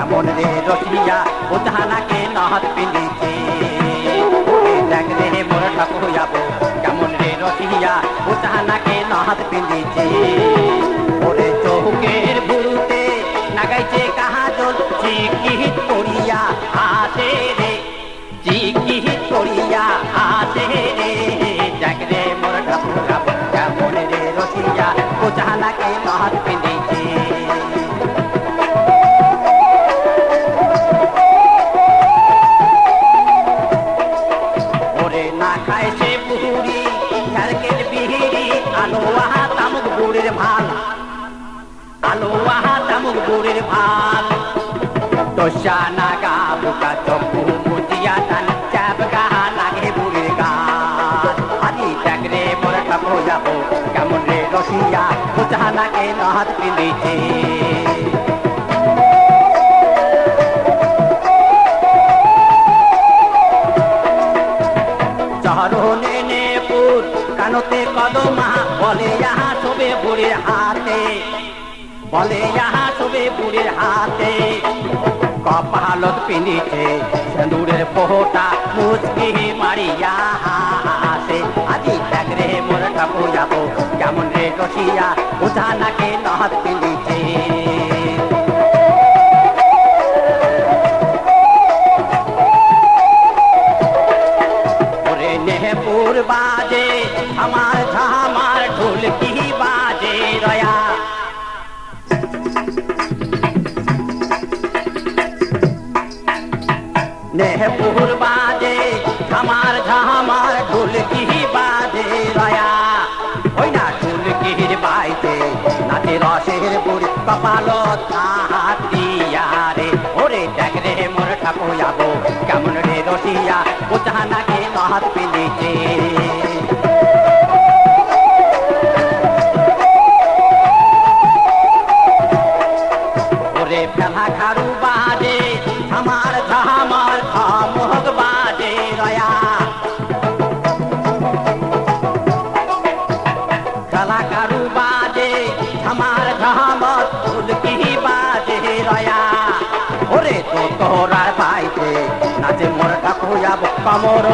কেমন রে রসিয়া ও জাহানাকে নহত পিঁধিছে দেখ রে মোর ঠাকুর যাবো কেমন রে রসিয়া ও জাহানাকে নহত পিঁধিছে ওরে চৌকের বুড়ুতে লাগাইছে কাহাজল চিকিৎ করিয়া হাতে রে চিকিৎ করিয়া হাতে রে দেখ রে মোর ঠাকুর যাবো কেমন রে রসিয়া ও জাহানাকে নহত পিঁধিছে ভাল তোষা নাগা বুকা চকু মুজিয়া টান চাপ গাহা লাগে বুড়ির গান আদি দেখ রে মোর ঠাকুর যাবো কেমন রে রসিয়া ও জাহানাকে নহত পিঁধিছে চরণে নেপুর কানতে কদমা বলে ইহা শোবে বুড়ির হাতে বলে ইহা শোবে বুড়ির হাতে কপালত পিঁধিছে সিঁদুরের ফোঁটা মুচকি মারিয়া হাসে আদি দেখ রে মোর ঠাকুর যাবো কেমন রে রসিয়া ও জাহানাকে নহত পিঁধিছে ওরে নেহপুর বাজে আমার ঝামার ঢোলকি বাজে রয়া নেহপুর বাজে ঝামার ঝামার ঢোলকি বাজে রয়া ওই না ঢোলকির বাইতে নাচে রসের বুড়ি কপালত হাত দিয়া রে ওরে দেখ রে মোর ঠাকুর যাবো কেমন রে রসিয়া ও জাহানাকে নহত পিঁধিছে ওরে ফেলা খারু বাজে আমার ঝামার খামোগ বাজে রয়া ফেলা খারু বাজে আমার ঝামার ঢোলকি বাজে রয়া ওরে তো তোরার বাইতে নাচে মোর ঠাকুর যাবো কমর